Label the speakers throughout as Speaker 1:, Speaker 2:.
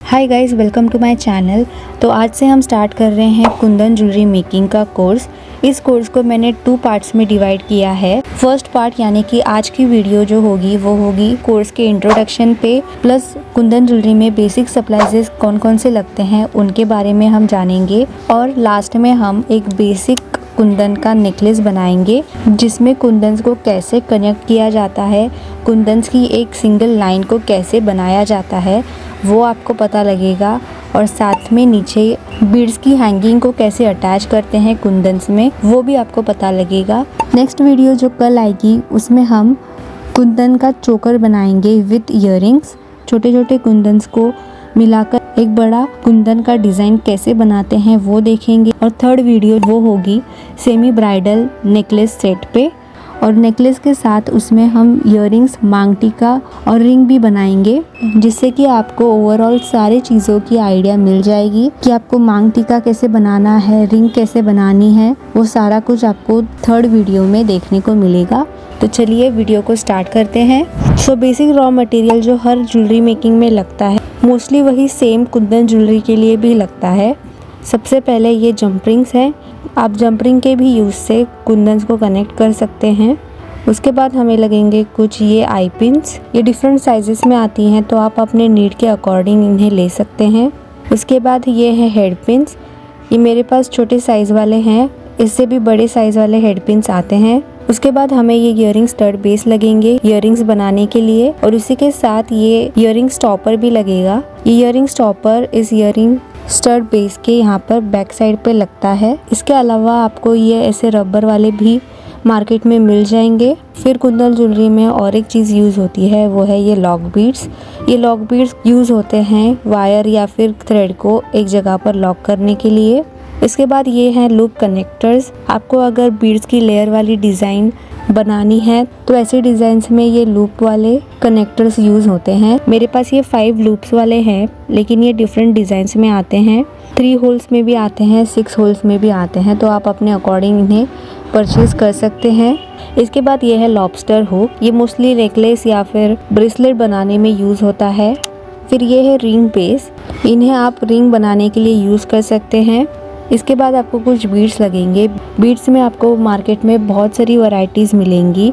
Speaker 1: Hi guys, welcome to my channel. तो आज से हम स्टार्ट कर रहे हैं कुंदन ज्वेलरी मेकिंग का कोर्स। इस कोर्स को मैंने 2 पार्ट्स में डिवाइड किया है। फर्स्ट पार्ट यानी कि आज की वीडियो जो होगी वो होगी कोर्स के इंट्रोडक्शन पे, प्लस कुंदन ज्वेलरी में बेसिक सप्लाइजेस कौन कौन से लगते हैं उनके बारे में हम जानेंगे। और लास्ट में हम एक बेसिक कुंदन का नेकलेस बनाएंगे जिसमें कुंदन्स को कैसे कनेक्ट किया जाता है, कुंदन्स की एक सिंगल लाइन को कैसे बनाया जाता है वो आपको पता लगेगा। और साथ में नीचे बीड्स की हैंगिंग को कैसे अटैच करते हैं कुंदन्स में वो भी आपको पता लगेगा। नेक्स्ट वीडियो जो कल आएगी उसमें हम कुंदन का चोकर बनाएंगे विद इयररिंग्स। छोटे छोटे कुंदन्स को मिलाकर एक बड़ा कुंदन का डिज़ाइन कैसे बनाते हैं वो देखेंगे। और थर्ड वीडियो वो होगी सेमी ब्राइडल नेकलेस सेट पे, और नेकलेस के साथ उसमें हम इयररिंग्स, मांग टीका और रिंग भी बनाएंगे, जिससे कि आपको ओवरऑल सारे चीज़ों की आइडिया मिल जाएगी कि आपको मांग टीका कैसे बनाना है, रिंग कैसे बनानी है, वो सारा कुछ आपको थर्ड वीडियो में देखने को मिलेगा। तो चलिए वीडियो को स्टार्ट करते हैं। सो बेसिक रॉ मटेरियल जो हर ज्वेलरी मेकिंग में लगता है मोस्टली वही सेम कुंदन ज्वेलरी के लिए भी लगता है। सबसे पहले ये जंप रिंग्स है। आप जंप रिंग के भी यूज़ से कुंदन्स को कनेक्ट कर सकते हैं। उसके बाद हमें लगेंगे कुछ ये आई पिन्स। ये डिफरेंट साइजेस में आती हैं तो आप अपने नीड के अकॉर्डिंग इन्हें ले सकते हैं। उसके बाद ये है हेड पिन्स। ये मेरे पास छोटे साइज़ वाले हैं, इससे भी बड़े साइज़ वाले हेड पिन्स आते हैं। उसके बाद हमें ये इयररिंग स्टड बेस लगेंगे इयररिंग्स बनाने के लिए, और उसी के साथ ये इयररिंग स्टॉपर भी लगेगा। ये इयररिंग स्टॉपर इस इयररिंग स्टड बेस के यहाँ पर बैक साइड पे लगता है। इसके अलावा आपको ये ऐसे रबर वाले भी मार्केट में मिल जाएंगे। फिर कुंदन ज्वेलरी में और एक चीज़ यूज़ होती है वो है ये लॉक बीड्स। ये लॉक बीड्स यूज़ होते हैं वायर या फिर थ्रेड को एक जगह पर लॉक करने के लिए। इसके बाद ये हैं लूप कनेक्टर्स। आपको अगर बीड्स की लेयर वाली डिज़ाइन बनानी है तो ऐसे डिज़ाइंस में ये लूप वाले कनेक्टर्स यूज़ होते हैं। मेरे पास ये 5 लूप्स वाले हैं, लेकिन ये डिफरेंट डिज़ाइंस में आते हैं। 3 होल्स में भी आते हैं, 6 होल्स में भी आते हैं, तो आप अपने अकॉर्डिंग इन्हें परचेज़ कर सकते हैं। इसके बाद ये है लॉबस्टर हुक। ये मोस्टली नेकलेस या फिर ब्रेसलेट बनाने में यूज़ होता है। फिर ये है रिंग बेस। इन्हें आप रिंग बनाने के लिए यूज़ कर सकते हैं। इसके बाद आपको कुछ बीड्स लगेंगे। बीड्स में आपको मार्केट में बहुत सारी वैरायटीज़ मिलेंगी।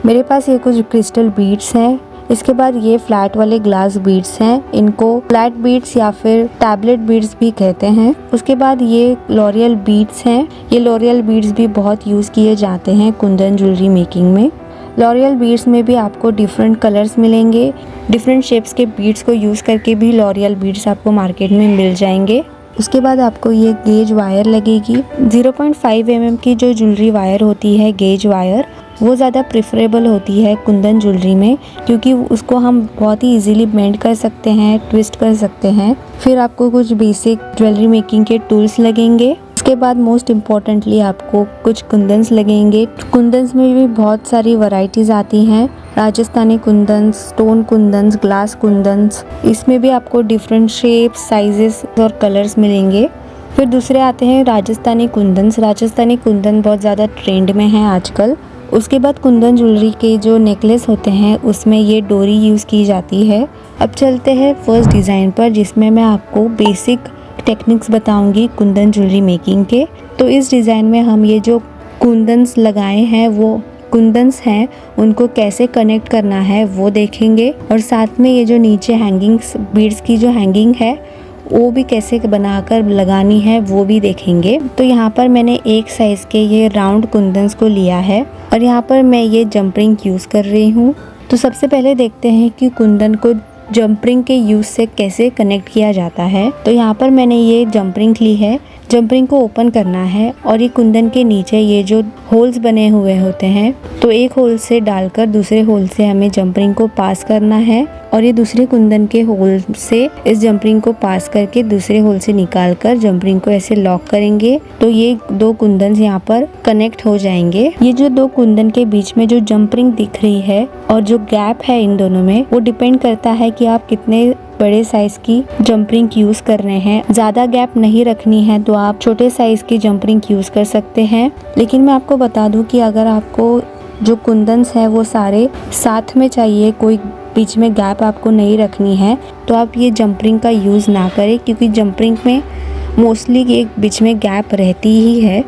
Speaker 1: मेरे पास ये कुछ क्रिस्टल बीड्स हैं। इसके बाद ये फ्लैट वाले ग्लास बीड्स हैं। इनको फ्लैट बीड्स या फिर टैबलेट बीड्स भी कहते हैं। उसके बाद ये लॉरियल बीड्स हैं। ये लॉरियल बीड्स भी बहुत यूज़ किए जाते हैं कुंदन ज्वेलरी मेकिंग में। लॉरियल बीड्स में भी आपको डिफरेंट कलर्स मिलेंगे। डिफरेंट शेप्स के बीड्स को यूज़ करके भी लॉरियल बीड्स आपको मार्केट में मिल जाएंगे। उसके बाद आपको ये गेज वायर लगेगी। 0.5 mm की जो ज्वेलरी वायर होती है, गेज वायर, वो ज़्यादा प्रेफरेबल होती है कुंदन ज्वेलरी में, क्योंकि उसको हम बहुत ही इजीली बेंड कर सकते हैं, ट्विस्ट कर सकते हैं। फिर आपको कुछ बेसिक ज्वेलरी मेकिंग के टूल्स लगेंगे। उसके बाद मोस्ट इम्पॉर्टेंटली आपको कुछ कुंदन्स लगेंगे। कुंदन्स में भी बहुत सारी वैरायटीज़ आती हैं। राजस्थानी कुंदन्स, स्टोन कुंदन्स, ग्लास कुंदन्स, इसमें भी आपको डिफरेंट शेप्स, साइजेस और कलर्स मिलेंगे। फिर दूसरे आते हैं राजस्थानी कुंदन्स। राजस्थानी कुंदन बहुत ज़्यादा ट्रेंड में है आजकल। उसके बाद कुंदन ज्वेलरी के जो नेकलेस होते हैं उसमें ये डोरी यूज़ की जाती है। अब चलते हैं फर्स्ट डिज़ाइन पर, जिसमें मैं आपको बेसिक टेक्निक्स बताऊंगी कुंदन ज्वेलरी मेकिंग के। तो इस डिज़ाइन में हम ये जो कुंदन्स लगाए हैं वो कुंदन्स हैं उनको कैसे कनेक्ट करना है वो देखेंगे, और साथ में ये जो नीचे हैंगिंग्स, बीड्स की जो हैंगिंग है वो भी कैसे बनाकर लगानी है वो भी देखेंगे। तो यहाँ पर मैंने एक साइज़ के ये राउंड कुंदन्स को लिया है और यहाँ पर मैं ये जंप रिंग यूज़ कर रही हूँ। तो सबसे पहले देखते हैं कि कुंदन को जंप रिंग के यूज़ से कैसे कनेक्ट किया जाता है। तो यहाँ पर मैंने ये जंप रिंग ली है। जंप रिंग को ओपन करना है और ये कुंदन के नीचे ये जो होल्स बने हुए होते हैं, तो एक होल से डालकर दूसरे होल से हमें जंप रिंग को पास करना है, और ये दूसरे कुंदन के होल से इस जंप रिंग को पास करके दूसरे होल से निकालकर जंप रिंग को ऐसे लॉक करेंगे। तो ये 2 कुंदन यहाँ पर कनेक्ट हो जाएंगे। ये जो 2 कुंदन के बीच में जो जंप रिंग दिख रही है और जो गैप है इन दोनों में, वो डिपेंड करता है कि आप कितने बड़े साइज की जंप रिंग यूज कर रहे हैं। ज्यादा गैप नहीं रखनी है तो आप छोटे साइज की जंप रिंग यूज कर सकते हैं। लेकिन मैं आपको बता दूं कि अगर आपको जो कुंदन्स है वो सारे साथ में चाहिए, कोई बीच में गैप आपको नहीं रखनी है तो आप ये जंप रिंग का यूज़ ना करें, क्योंकि जंप रिंग में मोस्टली एक बीच में गैप रहती ही है।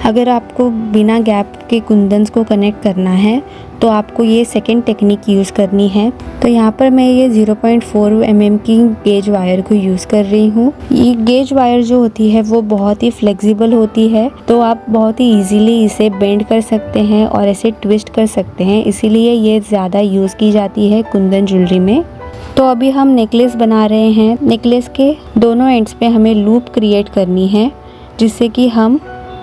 Speaker 1: अगर आपको बिना गैप के कुंदन्स को कनेक्ट करना है तो आपको ये सेकंड टेक्निक यूज़ करनी है। तो यहाँ पर मैं ये 0.4 mm की गेज वायर को यूज़ कर रही हूँ। ये गेज वायर जो होती है वो बहुत ही फ्लेक्सिबल होती है, तो आप बहुत ही इजीली इसे बेंड कर सकते हैं और ऐसे ट्विस्ट कर सकते हैं, इसीलिए ये ज़्यादा यूज़ की जाती है कुंदन ज्वेलरी में। तो अभी हम नेकलेस बना रहे हैं। नेकलेस के दोनों एंड्स पे हमें लूप क्रिएट करनी है, जिससे कि हम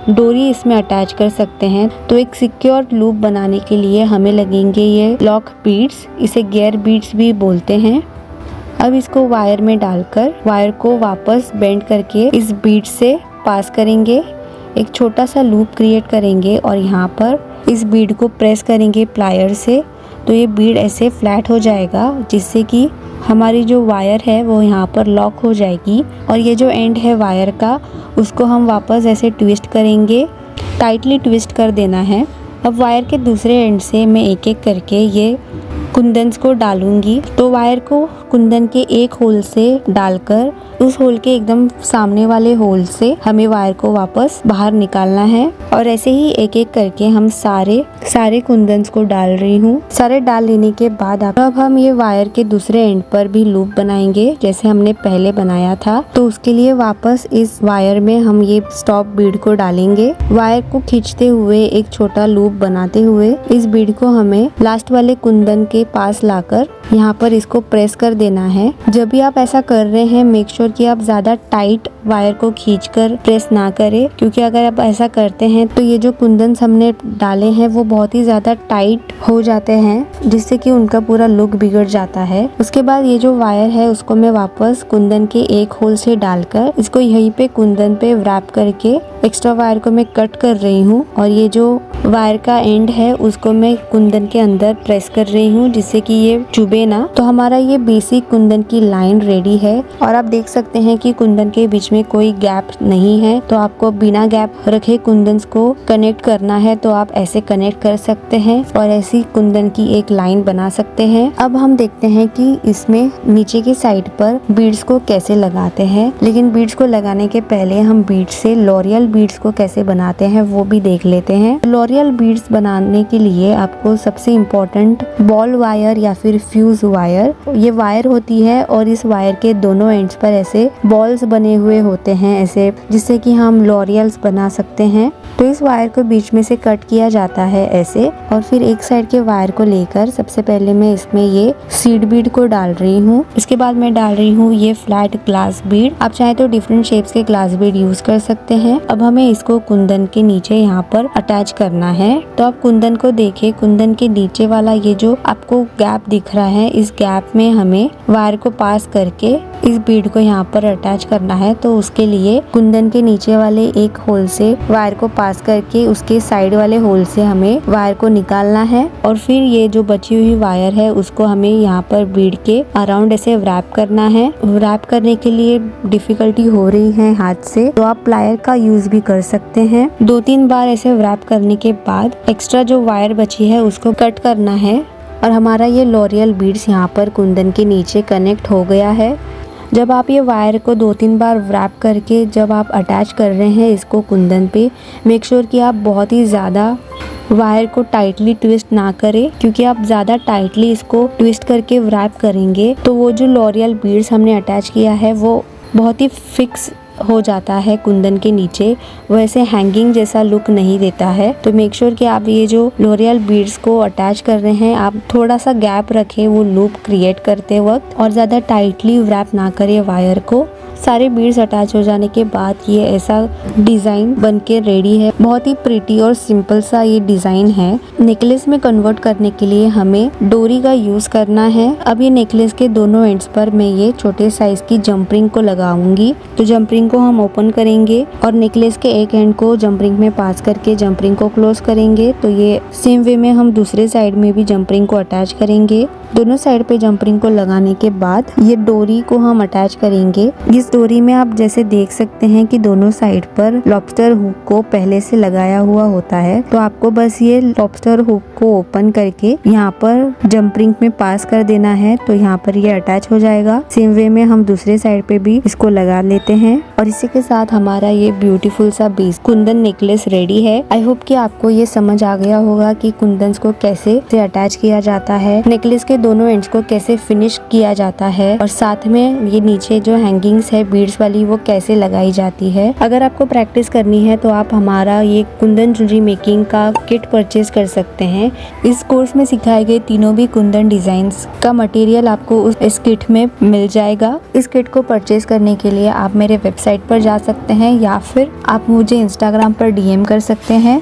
Speaker 1: डोरी इसमें अटैच कर सकते हैं। तो एक सिक्योर लूप बनाने के लिए हमें लगेंगे ये लॉक बीड्स, इसे गियर बीड्स भी बोलते हैं। अब इसको वायर में डालकर वायर को वापस बेंड करके इस बीड से पास करेंगे, एक छोटा सा लूप क्रिएट करेंगे और यहाँ पर इस बीड को प्रेस करेंगे प्लायर से, तो ये बीड ऐसे फ्लैट हो जाएगा, जिससे कि हमारी जो वायर है वो यहाँ पर लॉक हो जाएगी। और ये जो एंड है वायर का, उसको हम वापस ऐसे ट्विस्ट करेंगे, टाइटली ट्विस्ट कर देना है। अब वायर के दूसरे एंड से मैं एक एक करके ये कुंदन्स को डालूंगी। तो वायर को कुंदन के एक होल से डालकर उस होल के एकदम सामने वाले होल से हमें वायर को वापस बाहर निकालना है। और ऐसे ही एक एक करके हम सारे कुंदन्स को डाल रही हूँ। सारे डाल लेने के बाद अब हम ये वायर के दूसरे एंड पर भी लूप बनाएंगे, जैसे हमने पहले बनाया था। तो उसके लिए वापस इस वायर में हम ये स्टॉप बीड को डालेंगे। वायर को खींचते हुए एक छोटा लूप बनाते हुए इस बीड को हमें लास्ट वाले कुंदन के पास लाकर यहाँ पर इसको प्रेस कर देना है। जब भी आप ऐसा कर रहे हैं, मेक श्योर कि आप ज्यादा टाइट वायर को खींचकर प्रेस ना करें, क्योंकि अगर आप ऐसा करते हैं तो ये जो कुंदन्स हमने डाले हैं वो बहुत ही ज्यादा टाइट हो जाते हैं, जिससे कि उनका पूरा लुक बिगड़ जाता है। उसके बाद ये जो वायर है उसको मैं वापस कुंदन के एक होल से डालकर इसको यहीं पे कुंदन पे रैप करके एक्स्ट्रा वायर को मैं कट कर रही हूँ। और ये जो वायर का एंड है उसको मैं कुंदन के अंदर प्रेस कर रही हूँ, जिससे कि ये चुभे ना। तो हमारा ये बेसिक कुंदन की लाइन रेडी है। और आप देख सकते हैं कि कुंदन के बीच में कोई गैप नहीं है। तो आपको बिना गैप रखे कुंदन्स को कनेक्ट करना है तो आप ऐसे कनेक्ट कर सकते हैं और ऐसी कुंदन की एक लाइन बना सकते हैं। अब हम देखते हैं कि इसमें नीचे की साइड पर बीड्स को कैसे लगाते हैं, लेकिन बीड्स को लगाने के पहले हम बीड्स से लॉरियल बीड्स को कैसे बनाते हैं वो भी देख लेते हैं। लॉरियल बीड्स बनाने के लिए आपको सबसे इम्पोर्टेंट बॉल वायर या फिर फ्यूज वायर, ये वायर होती है और इस वायर के दोनों एंड्स पर ऐसे बॉल्स बने हुए होते हैं ऐसे, जिससे कि हम लॉरियल्स बना सकते हैं। तो इस वायर को बीच में से कट किया जाता है ऐसे, और फिर एक साइड के वायर को लेकर सबसे पहले मैं इसमें ये सीड बीड को डाल रही हूँ। इसके बाद मैं डाल रही हूँ ये फ्लैट ग्लास बीड। आप चाहे तो डिफरेंट शेप्स के ग्लास बीड यूज कर सकते हैं। अब हमें इसको कुंदन के नीचे यहाँ पर अटैच करना है। तो आप कुंदन को देखिए, कुंदन के नीचे वाला ये जो आपको गैप दिख रहा है, इस गैप में हमें वायर को पास करके इस बीड को यहाँ पर अटैच करना है। तो उसके लिए कुंदन के नीचे वाले एक होल से वायर को पास करके उसके साइड वाले होल से हमें वायर को निकालना है, और फिर ये जो बची हुई वायर है उसको हमें यहाँ पर बीड के अराउंड ऐसे रैप करना है। रैप करने के लिए डिफिकल्टी हो रही है हाथ से, तो आप प्लायर का यूज भी कर सकते हैं। 2-3 बार ऐसे रैप करने के बाद एक्स्ट्रा जो वायर बची है उसको कट करना है, और हमारा ये लॉरियल बीड्स यहाँ पर कुंदन के नीचे कनेक्ट हो गया है। जब आप ये वायर को 2-3 बार रैप करके जब आप अटैच कर रहे हैं इसको कुंदन पे, मेक श्योर कि आप बहुत ही ज़्यादा वायर को टाइटली ट्विस्ट ना करें, क्योंकि आप ज़्यादा टाइटली इसको ट्विस्ट करके रैप करेंगे तो वो जो लॉरियल बीड्स हमने अटैच किया है वो बहुत ही फिक्स हो जाता है कुंदन के नीचे, वैसे हैंगिंग जैसा लुक नहीं देता है। तो मेक श्योर कि आप ये जो लॉरियल बीड्स को अटैच कर रहे हैं आप थोड़ा सा गैप रखें वो लूप क्रिएट करते वक्त, और ज़्यादा टाइटली रैप ना करें वायर को। सारे बीड्स अटैच हो जाने के बाद ये ऐसा डिज़ाइन बनके रेडी है। बहुत ही प्रिटी और सिंपल सा ये डिज़ाइन है। नेकलेस में कन्वर्ट करने के लिए हमें डोरी का यूज़ करना है। अब ये नेकलेस के दोनों एंड्स पर मैं ये छोटे साइज की जंप रिंग को लगाऊंगी। तो जंप रिंग को हम ओपन करेंगे और नेकलेस के एक एंड को जंप रिंग में पास करके जंप रिंग को क्लोज करेंगे। तो ये सेम वे में हम दूसरे साइड में भी जंप रिंग को अटैच करेंगे। दोनों साइड पे जंप रिंग को लगाने के बाद ये डोरी को हम अटैच करेंगे। इस स्टोरी में आप जैसे देख सकते हैं कि दोनों साइड पर लॉबस्टर हुक को पहले से लगाया हुआ होता है, तो आपको बस ये लॉबस्टर हुक को ओपन करके यहाँ पर जंप रिंग में पास कर देना है, तो यहाँ पर ये अटैच हो जाएगा। सेम वे में हम दूसरे साइड पे भी इसको लगा लेते हैं और इसी के साथ हमारा ये ब्यूटीफुल सा बीच कुंदन नेकलेस रेडी है। आई होप कि आपको ये समझ आ गया होगा कि कुंदन को कैसे से अटैच किया जाता है, नेकलेस के दोनों एंड्स को कैसे फिनिश किया जाता है और साथ में ये नीचे जो हैंगिंग्स है बीड्स वाली वो कैसे लगाई जाती है। अगर आपको प्रैक्टिस करनी है तो आप हमारा ये कुंदन ज्वेलरी मेकिंग का किट परचेज कर सकते हैं। इस कोर्स में सिखाए गए तीनों भी कुंदन डिजाइन्स का मटेरियल आपको इस किट में मिल जाएगा। इस किट को परचेज करने के लिए आप मेरे वेबसाइट पर जा सकते हैं या फिर आप मुझे इंस्टाग्राम पर DM कर सकते हैं।